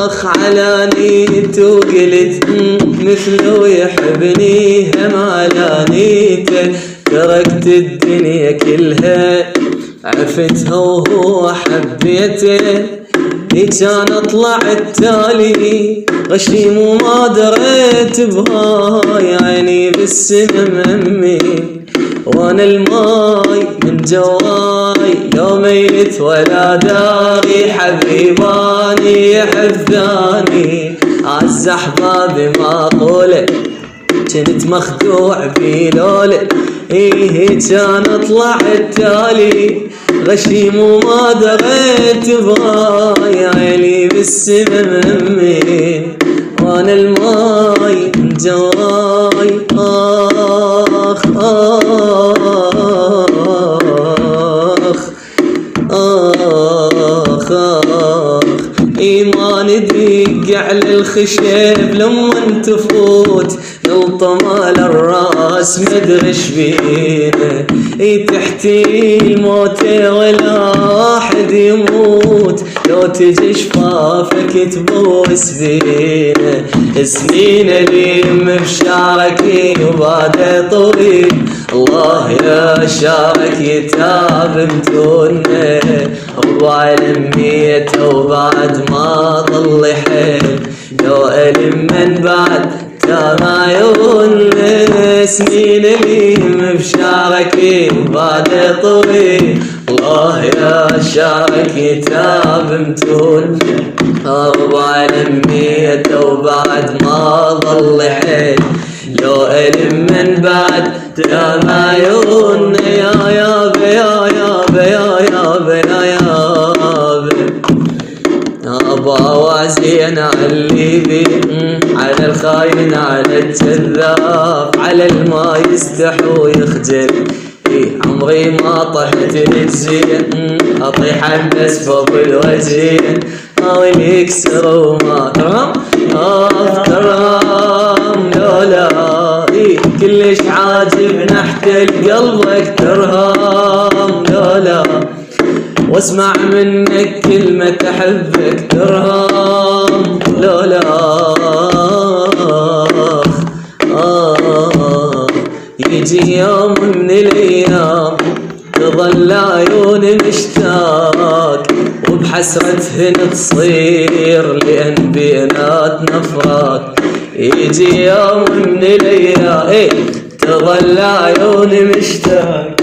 اخ على نيته وقلت مثله يحبني هم على نيته. تركت الدنيا كلها عفتها وهو حبيته. كان اطلع التالي غشيم وما دريت بهاي عيني بالسما مهمي. وانا الماي من جواي لو ميت ولا داري حبيباني يحباني. عز احبابي ما قوله كنت مخدوع بلوله. ايه كان اطلع التالي غشيم وما دريت بهاي عيني بالسما مهمي. وانا الماي من جواي اخ اخ اخ. ايمان يدق على الخشب لما تفوت غلطة مال الراس مدري ايش بينا. تحتي الموت ولا احد يموت لو تجي شفافك تبوس بينا. سنين اليم بشعرك وبعد طويل الله يا شعرك يتعب متونا. ربع لميته وبعد ما ضل حيل لو ألم من بعد كان عيون. سنين اليم بشعرك وبعد طويل الله يا شعرك يتعب متون. ربع لميته وبعد ما ضل حيل لو ألم من بعد كان عيون. يا يابا يا يابا يا يابا يا يابا. ابا وعزين على اللي بي على الخاين على الكذاب على الما يستحو ويخجل. عمري ما طحت الزين اطيح بس فوق الوجين. واللي يكسر وما ترهم ترهم لولا كلش عاجبنا احتل قلبك ترهم لولا. واسمع منك كلمة احبك ترهم لولا. يجي يوم من الايام تظل عيوني مشتاق وبحسرتهن تصير لان بيناتنا فراق. يجي يوم من الايام تظل عيوني مشتاق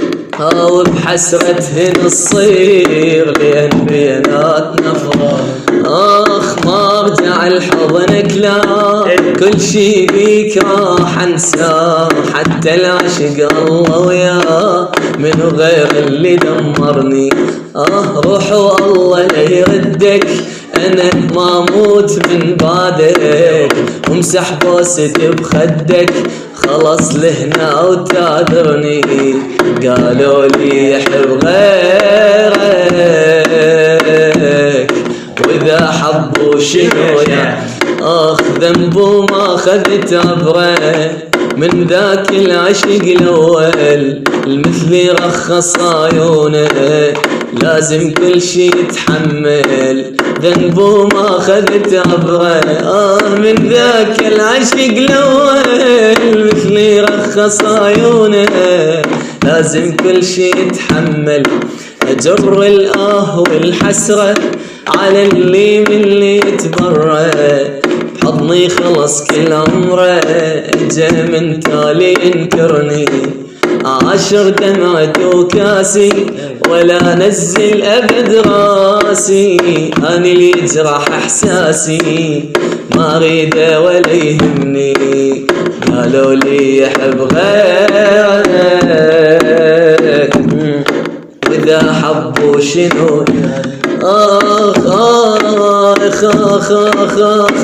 وبحسرتهن تصير لان بيناتنا فراق. اخ ما ارجع لحضنك لا كل شي بيك راح انساه. حتى العشق الله وياه من غير اللي دمرني. روح والله لا يردك انا ما اموت من بعدك. وامسح بوستي بخدك خلص لهنا وتعذرني. قالوا لي يحب غيرك واذا حبوا شنو يا اخ ذنبه ما خذت عبره. من ذاك العشق الاول المثلي رخص عيونه. لازم كل شي يتحمل ذنبه ما خذت عبره. من ذاك العشق الاول مثلي رخص عيونه. لازم كل شي يتحمل. اجر الاه والحسره على اللي من اللي يتبرى. بحضني خلص كل عمره جا من تالي ينكرني. عاشر دمعت وكاسي ولا نزل ابد راسي. انا اللي يجرح احساسي ما اريده ولا يهمني. قالوا لي يحب غيرك واذا حبوا شنو اخ اخ اخ اخ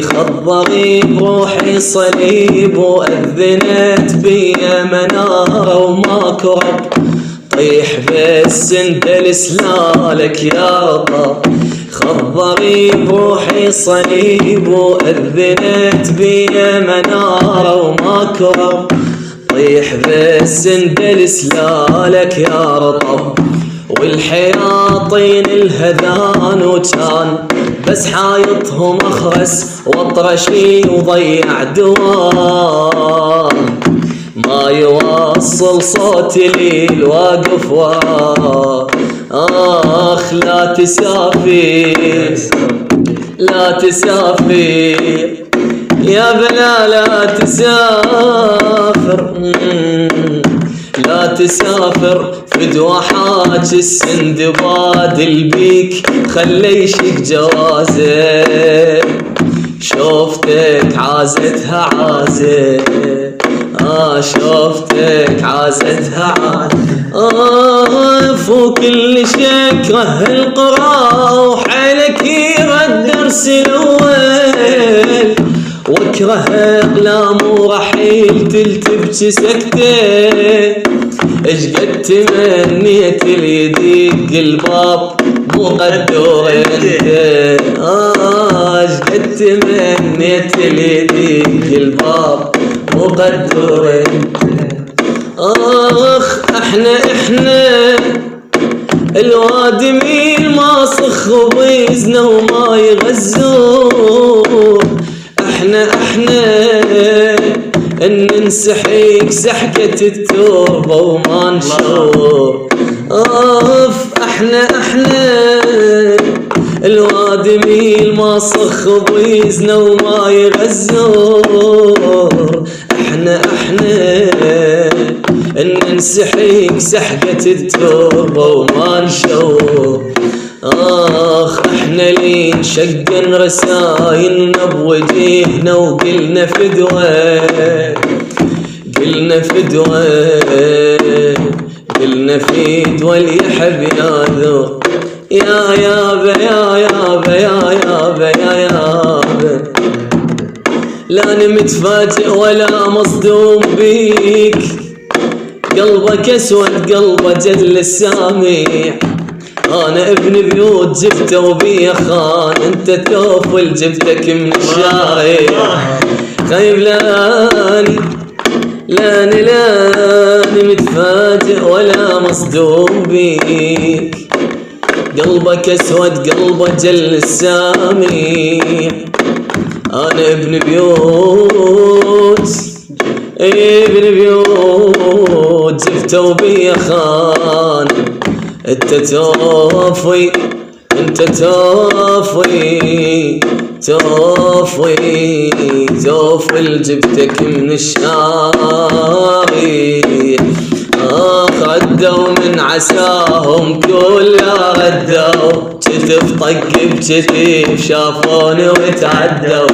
خضري بروحي صليب وأذنت بي منارة وماكو رب. طيح بس انت لسلالك يا رب. خضري بروحي صليب وأذنت بي منارة وماكو رب. طيح بالسندل سلالك يا رطب، والحياطين الهذان وكان بس حايطهم اخرس واطرشي وضيع دوام، ما يوصل صوتي للواقف وراه. آخ لا تسافر لا تسافر يا بلا لا تسافر، لا تسافر فدوى حاج السندباد البيك خلي يشيك جوازه، شوفتك عازتها عازه، شوفتك عازتها عازه، فوق كل شكره القرى وحيلك يرد درس الاول، واكره اقلام ورحيل تبكي سكته، اش قد تمنيت اللي يدق الباب مو قدور انت، اش قد تمنيت اللي يدق الباب مو قدور انت. اخ احنا الوادمين ما صخ وبيزنا وما يغزون، احنا ان نسحيك سحقة التربة وما نشوف، احنا الوادمين ما صخ وبيزنا وما يغزون، احنا ان نسحيك سحقة التربة وما نشوف. احنا لي نشقن رسايلنا بوجيهنا وقلنا فدوى، قلنا فدوى، قلنا فدوى اللي يحب ياذو، يا يابا يا يابا يا يابا يا يابا، لا أنا متفاجئ ولا مصدوم بيك، قلبك اسود قلبه جل السامع، انا ابن بيوت جبته وبيا خان، انت توفل جبتك من الشارع، خايب لاني متفاجئ ولا مصدوم بيك، قلبك اسود قلبه جل السامع، انا ابن بيوت جبته وبيا خان، انت توفي جبتك من الشارع، ردوا من عساهم كلها ردوا، كتف طق بكتف شافوني وتعدوا،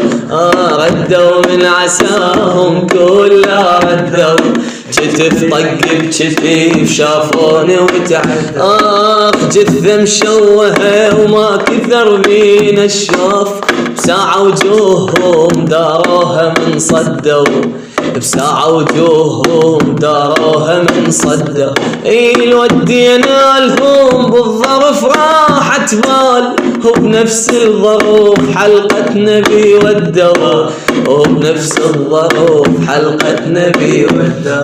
ردوا من عساهم كلها ردوا، كتف طق بكتف شافوني وتعدوا، جثة مشوهة وما كثر من الشوف، بساعة وجوههم داروها من صدوا، بساعة وجوههم داروها من صدوا، الودينا لهم بالظرف راحت بال، وبنفس الظروف حلقتنا بيودوا، وبنفس الظروف حلقتنا بيودوا،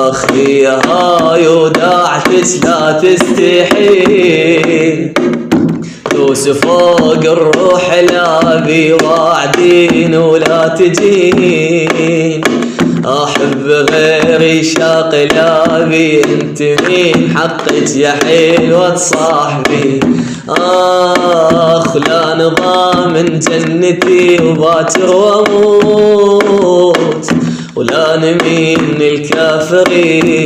اخي هاي وداعتك لا تستحيل، دوس فوق الروح لا بيوعدين ولا تجين، احب غيري شاق لا بي انت مين حقك يا حلوة صاحبي، لا نظام من جنتي وباكر واموت، ولا نمين الكافرين،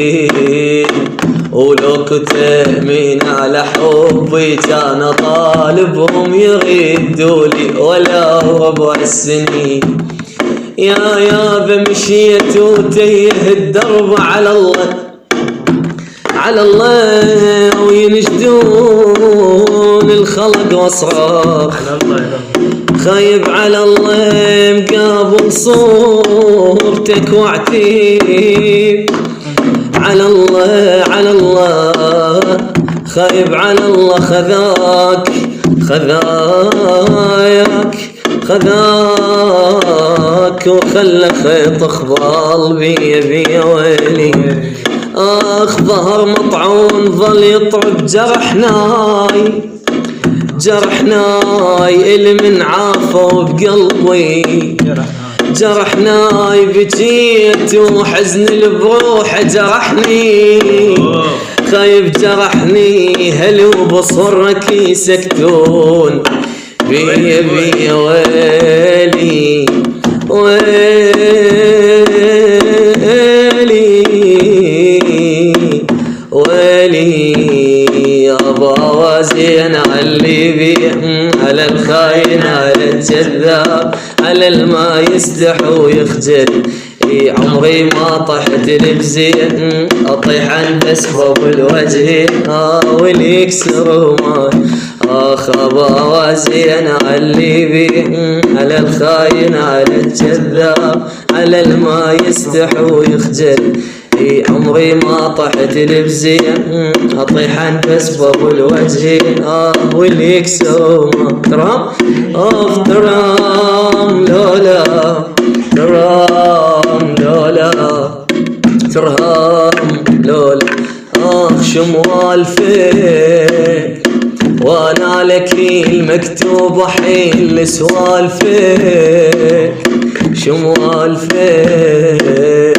ولو كنت امين على حبي كان طالبهم يردولي ولو ربع السنين، يا بمشيت وتيه الدرب على الله وينشدون الخلق واصراخ، خايب على الله مقابل صورتك واعتيب، على الله خايب على الله خذاك خذاك وخلى خيط اخبال بي بي ويلي. اخ ظهر مطعون ظل يطرب جرحناي جرحناي المن عافوا بقلبي جرحناي بجيت وحزن بروحه جرحني خايب جرحني هل وبصرك يسكتون بي بي ويلي ويلي ويلي يا بوازين علي بيه على الخاين على الجذاب على الما يستحي ويخجل. اي عمري ما طحت لبزين اطيح عند اسباب الوجه واللي يكسر ما اخ بوازين علي بيه على الخاين على الجذاب على الما يستحي ويخجل. اي عمري ما طحت لبزين اطيح عن بسبب الوجه واللي يكسر ما ترام ترام لولا ترام لولا ترام لولا شموال فيك وانا لك المكتوب حيل سوالفك شموال فيك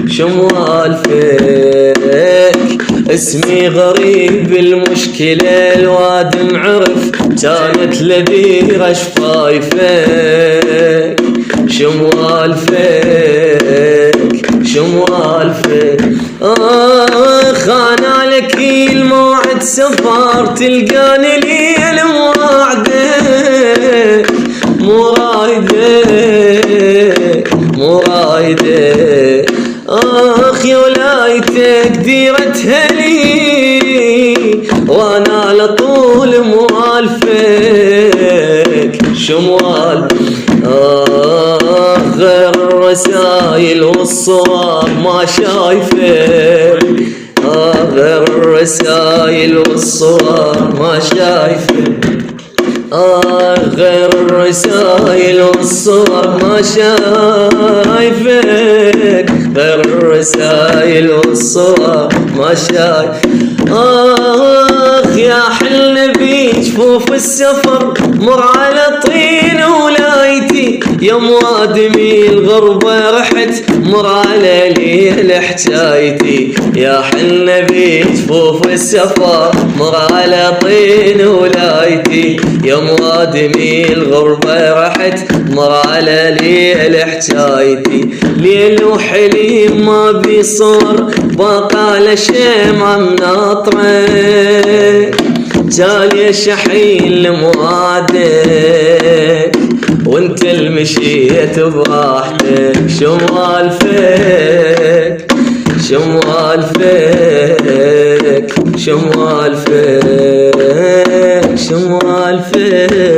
شموال فيك. اسمي غريب المشكلة الواد معرف كانت لذيذة شفايفك شموال فيك شموال فيك. انا لك الموعد سفر تلقاني ليل موعدك مو رايدك مو رايدك. اخ يا ولايتك ديرتها لي وانا لطول موالفك شموال. غير الرسايل والصور ما شايفك غير الرسايل والصور ما شايفك غير الرسايل والصور ما شايفك غير الرسايل والصور ما شايفك. يا حل بي جفوف السفر مر على طين ولايتي يا موادمي الغربة رحت مر على ليل حجايتي يا حل بي جفوف السفر مر على طين ولايتي يا موادمي الغربة رحت مر على ليل حجايتي. ليل وحليم ما بيصور باقى لشيمة مناطرك جالي شحيل لموادك وانت المشيت براحتك شمال فيك شمال فيك شمال فيك شمال فيك.